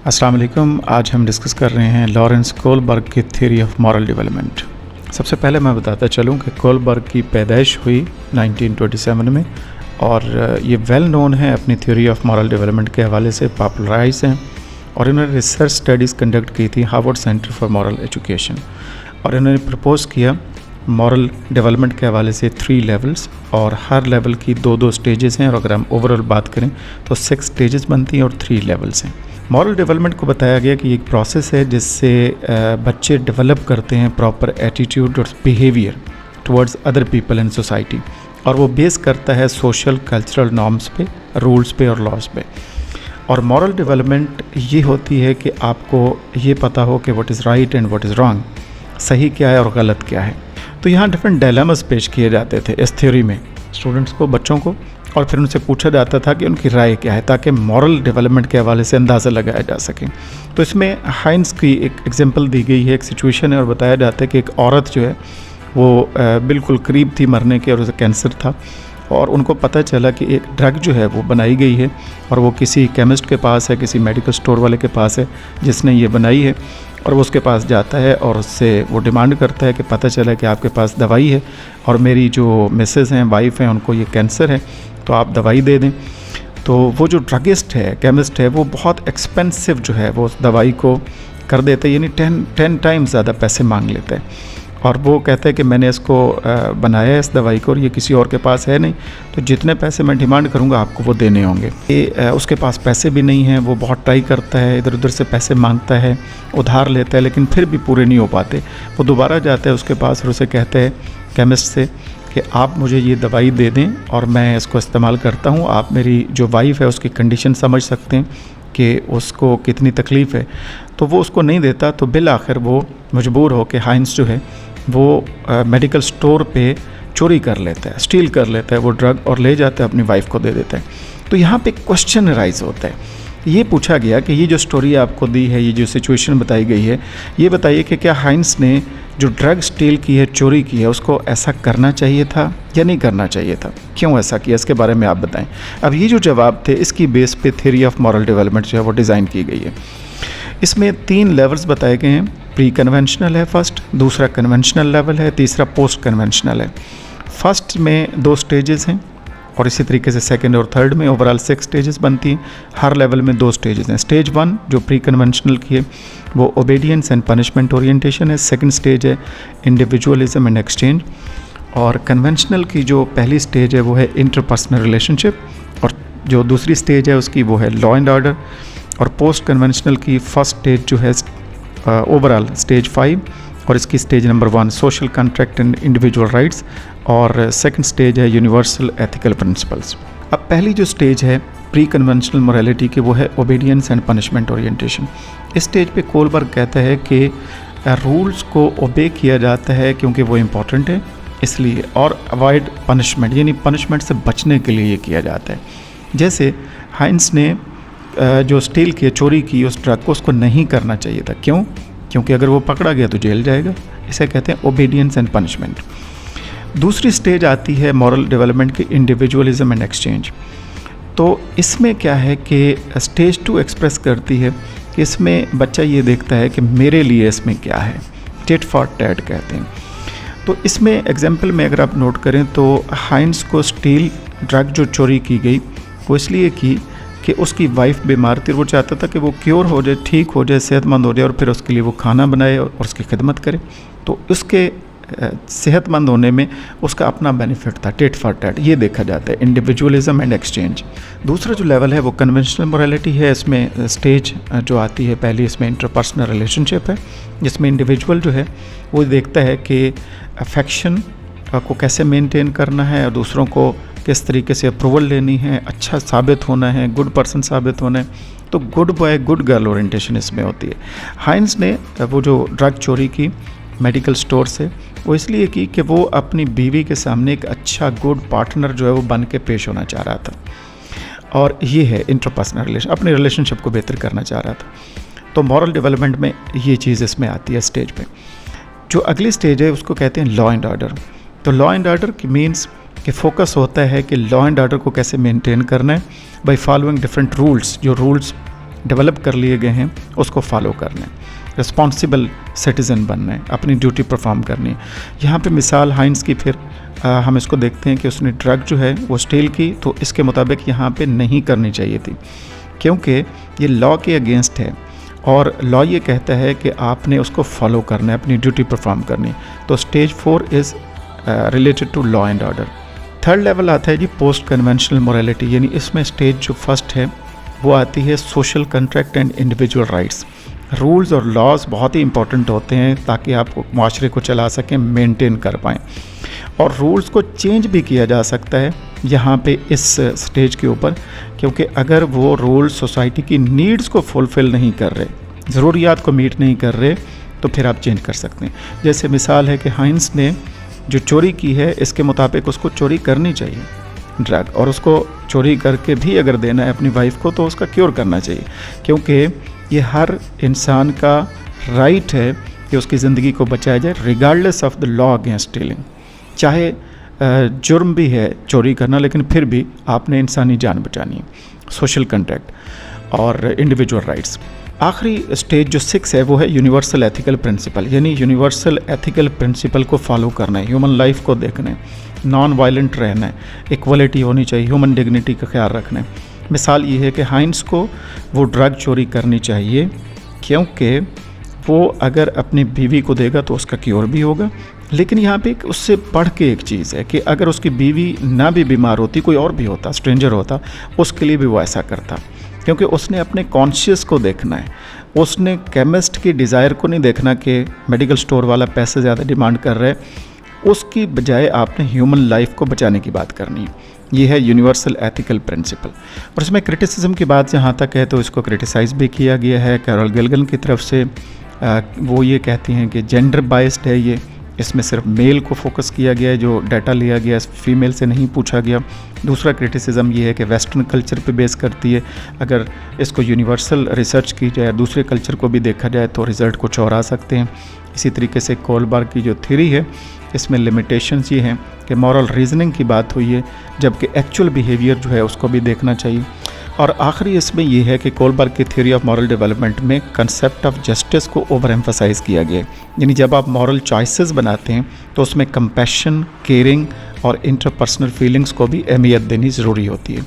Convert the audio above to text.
अस्सलाम वालेकुम। आज हम डिस्कस कर रहे हैं लॉरेंस कोलबर्ग की थ्योरी ऑफ मॉरल डेवलपमेंट। सबसे पहले मैं बताता चलूँ कि कोलबर्ग की पैदाइश हुई 1927 में और ये वेल नोन है अपनी थ्योरी ऑफ मॉरल डेवलपमेंट के हवाले से, पॉपुलराइज हैं और इन्होंने रिसर्च स्टडीज़ कंडक्ट की थी Harvard centre for moral education और इन्होंने प्रपोज़ किया मॉरल डेवलपमेंट के हवाले से 3 लेवल्स और हर लेवल की 2-2 स्टेजेस हैं और अगर हम ओवरऑल बात करें तो 6 स्टेजेस बनती हैं और 3 लेवल्स हैं। मॉरल डेवलपमेंट को बताया गया कि एक प्रोसेस है जिससे बच्चे डेवलप करते हैं प्रॉपर एटीट्यूड और behaviour towards other people in society और वो बेस करता है सोशल कल्चरल नॉर्म्स पे, रूल्स पे और लॉज पे। और मॉरल डेवलपमेंट ये होती है कि आपको ये पता हो कि what is right and what is wrong, सही क्या है और गलत क्या है। तो यहाँ डिफरेंट डायलेमास पेश किए जाते थे इस थ्योरी में स्टूडेंट्स को, बच्चों को, और फिर उनसे पूछा जाता था कि उनकी राय क्या है ताकि मॉरल डेवलपमेंट के हवाले से अंदाज़ा लगाया जा सके। तो इसमें हाइंस की एक एग्जांपल दी गई है, एक सिचुएशन है और बताया जाता है कि एक औरत जो है वो बिल्कुल करीब थी मरने के और उसे कैंसर था और उनको पता चला कि एक ड्रग जो है वो बनाई गई है और वो किसी केमिस्ट के पास है, किसी मेडिकल स्टोर वाले के पास है जिसने ये बनाई है और वो उसके पास जाता है और उससे वो डिमांड करता है कि पता चला कि आपके पास दवाई है और मेरी जो मिसेस हैं, वाइफ हैं, उनको ये कैंसर है तो आप दवाई दे दें। तो वो जो ड्रगिस्ट है, केमिस्ट है, वो बहुत एक्सपेंसिव जो है वो उस दवाई को कर देते हैं, यानी 10 टाइम्स ज़्यादा पैसे मांग लेते हैं और वो कहते हैं कि मैंने इसको बनाया है इस दवाई को और ये किसी और के पास है नहीं, तो जितने पैसे मैं डिमांड करूँगा आपको वो देने होंगे। ये उसके पास पैसे भी नहीं हैं, वो बहुत ट्राई करता है, इधर उधर से पैसे मांगता है, उधार लेता है, लेकिन फिर भी पूरे नहीं हो पाते। वो दोबारा जाता है उसके पास और उसे कहते हैं केमिस्ट से कि आप मुझे ये दवाई दे दें और मैं इसको इस्तेमाल करता हूँ, आप मेरी जो वाइफ है उसकी कंडीशन समझ सकते हैं कि उसको कितनी तकलीफ़ है। तो वो उसको नहीं देता, तो बिल आखिर वो मजबूर हो के हाइंस जो है वो मेडिकल स्टोर पे चोरी कर लेता है, स्टील कर लेता है वो ड्रग और ले जाता है अपनी वाइफ को दे देता है। तो यहाँ पे क्वेश्चन राइज होता है, ये पूछा गया कि ये जो स्टोरी आपको दी है, ये जो सिचुएशन बताई गई है, ये बताइए कि क्या हाइंस ने जो ड्रग स्टील की है, चोरी की है, उसको ऐसा करना चाहिए था या नहीं करना चाहिए था, क्यों ऐसा किया, इसके बारे में आप बताएं। अब ये जो जवाब थे इसकी बेस पे थ्योरी ऑफ मॉरल डेवलपमेंट जो है वो डिज़ाइन की गई है। इसमें 3 लेवल्स बताए गए हैं। प्री कन्वेंशनल है फर्स्ट, दूसरा कन्वेंशनल लेवल है, तीसरा पोस्ट कन्वेंशनल है। फर्स्ट में 2 स्टेजेस हैं और इसी तरीके से सेकंड और थर्ड में ओवरऑल 6 स्टेजेस बनती हैं। हर लेवल में 2 स्टेजेस हैं। स्टेज 1 जो प्री कन्वेंशनल की है वो ओबीडियंस एंड पनिशमेंट ओरिएंटेशन है। सेकंड स्टेज है इंडिविजुअलिज्म एंड एक्सचेंज और कन्वेंशनल की जो पहली स्टेज है वो है इंटरपर्सनल रिलेशनशिप और जो दूसरी स्टेज है उसकी वो है लॉ एंड ऑर्डर। और पोस्ट कन्वेंशनल की फर्स्ट स्टेज जो है ओवरऑल स्टेज 5 और इसकी stage number 1 social contract and individual rights और सेकंड स्टेज है यूनिवर्सल एथिकल प्रिंसिपल्स। अब पहली जो स्टेज है प्री कन्वेंशनल मोरालिटी की वो है ओबीडियंस एंड पनिशमेंट ओरिएंटेशन। इस स्टेज पे कोलबर्ग कहता है कि रूल्स को ओबे किया जाता है क्योंकि वो इम्पॉर्टेंट है इसलिए, और अवॉइड पनिशमेंट यानी पनिशमेंट से बचने के लिए ये किया जाता है। जैसे हाइंस ने जो स्टील की चोरी की उस ड्रग को उसको नहीं करना चाहिए था, क्यों? क्योंकि अगर वो पकड़ा गया तो जेल जाएगा। इसे कहते हैं ओबीडियंस एंड पनिशमेंट। दूसरी स्टेज आती है मॉरल डेवलपमेंट की इंडिविजुअलिज्म एंड एक्सचेंज। तो इसमें क्या है कि स्टेज 2 एक्सप्रेस करती है कि इसमें बच्चा ये देखता है कि मेरे लिए इसमें क्या है, टिट फॉर टैट कहते हैं। तो इसमें एग्जाम्पल में अगर आप नोट करें तो हाइंस को स्टील ड्रग जो चोरी की गई वो इसलिए की कि उसकी वाइफ बीमार थी और वो चाहता था कि वो क्योर हो जाए, ठीक हो जाए, सेहतमंद हो जाए और फिर उसके लिए वो खाना बनाए और उसकी खिदमत करे। तो उसके सेहतमंद होने में उसका अपना बेनिफिट था, टिट फॉर टैट, ये देखा जाता है इंडिविजुअलिज्म एंड एक्सचेंज। दूसरा जो लेवल है वो कन्वेंशनल मोरालिटी है। इसमें स्टेज जो आती है पहली, इसमें इंटरपर्सनल रिलेशनशिप है जिसमें इंडिविजुअल जो है वो देखता है कि अफेक्शन को कैसे मेंटेन करना है और दूसरों को किस तरीके से अप्रूवल लेनी है, अच्छा साबित होना है, गुड पर्सन साबित होना है। तो good boy good girl orientation इसमें होती है। हाइंस ने वो जो ड्रग चोरी की मेडिकल स्टोर से वो इसलिए की कि वो अपनी बीवी के सामने एक अच्छा गुड पार्टनर जो है वो बन के पेश होना चाह रहा था और ये है इंटरपर्सनल रिलेशन, अपने रिलेशनशिप को बेहतर करना चाह रहा था। तो मॉरल डेवलपमेंट में ये चीज़ इसमें आती है स्टेज पे। जो अगली स्टेज है उसको कहते हैं लॉ एंड ऑर्डर। तो लॉ एंड ऑर्डर की मीन्स कि फोकस होता है कि लॉ एंड ऑर्डर को कैसे मेंटेन करना है बाय फॉलोइंग डिफरेंट रूल्स। जो रूल्स डेवलप कर लिए गए हैं उसको फॉलो करना है, रिस्पॉन्सिबल सिटीज़न बनना है, अपनी ड्यूटी परफॉर्म करनी है। यहाँ पे मिसाल हाइंस की फिर हम इसको देखते हैं कि उसने ड्रग जो है वो स्टील की, तो इसके मुताबिक यहाँ पे नहीं करनी चाहिए थी क्योंकि ये लॉ के अगेंस्ट है और लॉ ये कहता है कि आपने उसको फॉलो करना है, अपनी ड्यूटी परफॉर्म करनी है। तो stage 4 is related to law and order. Third level आता है जी पोस्ट कन्वेंशनल मोरालिटी, यानी इसमें स्टेज जो फर्स्ट है वो आती है social contract and individual rights. Rules और लॉज बहुत ही इंपॉर्टेंट होते हैं ताकि आप माशरे को चला सकें, मेंटेन कर पाएँ, और रूल्स को चेंज भी किया जा सकता है यहाँ पे इस स्टेज के ऊपर, क्योंकि अगर वो रूल सोसाइटी की नीड्स को फुलफ़िल नहीं कर रहे, ज़रूरियात को मीट नहीं कर रहे, तो फिर आप चेंज कर सकते हैं। जैसे मिसाल है कि हाइंस ने जो चोरी की है इसके मुताबिक उसको चोरी करनी चाहिए ड्रग, और उसको चोरी करके भी अगर देना है अपनी वाइफ को तो उसका क्योर करना चाहिए, क्योंकि ये हर इंसान का राइट है कि उसकी ज़िंदगी को बचाया जाए regardless of the law against stealing. चाहे जुर्म भी है चोरी करना, लेकिन फिर भी आपने इंसानी जान बचानी है। सोशल कॉन्ट्रैक्ट और इंडिविजुअल राइट्स। आखिरी स्टेज जो 6 है वो है यूनिवर्सल एथिकल प्रिंसिपल, यानी यूनिवर्सल एथिकल प्रिंसिपल को फॉलो करना है, ह्यूमन लाइफ को देखना है, नॉन वायलेंट रहना है, इक्वलिटी होनी चाहिए, ह्यूमन डिग्निटी का ख्याल रखना है। मिसाल ये है कि हाइंस को वो ड्रग चोरी करनी चाहिए क्योंकि वो अगर अपनी बीवी को देगा तो उसका क्योर भी होगा, लेकिन यहाँ पे उससे बढ़ के एक चीज़ है कि अगर उसकी बीवी ना भी बीमार होती, कोई और भी होता, स्ट्रेंजर होता, उसके लिए भी वो ऐसा करता, क्योंकि उसने अपने कॉन्शियस को देखना है। उसने केमिस्ट की डिज़ायर को नहीं देखना कि मेडिकल स्टोर वाला पैसे ज़्यादा डिमांड कर रहा है, उसकी बजाय आपने ह्यूमन लाइफ को बचाने की बात करनी है। ये है यूनिवर्सल एथिकल प्रिंसिपल। और इसमें क्रिटिसिज्म की बात जहाँ तक है तो इसको क्रिटिसाइज़ भी किया गया है कैरोल गिल्गन की तरफ से। वो ये कहती हैं कि जेंडर बाइस्ड है ये, इसमें सिर्फ मेल को फोकस किया गया है, जो डाटा लिया गया फीमेल से नहीं पूछा गया। दूसरा क्रिटिसिज्म ये है कि वेस्टर्न कल्चर पे बेस करती है, अगर इसको यूनिवर्सल रिसर्च की जाए, दूसरे कल्चर को भी देखा जाए तो रिज़ल्ट कुछ और आ सकते हैं। इसी तरीके से कोलबार्ग की जो थ्योरी है इसमें लिमिटेशंस ये हैं कि मॉरल रीजनिंग की बात हुई है, जबकि एक्चुअल बिहेवियर जो है उसको भी देखना चाहिए। और आखिरी इसमें यह है कि कोलबार्ग की थ्योरी ऑफ मॉरल डेवलपमेंट में कंसेप्ट ऑफ जस्टिस को ओवर एम्फसाइज़ किया गया है, यानी जब आप मॉरल चॉइसेस बनाते हैं तो उसमें कंपैशन, केयरिंग और इंटरपर्सनल फीलिंग्स को भी अहमियत देनी ज़रूरी होती है।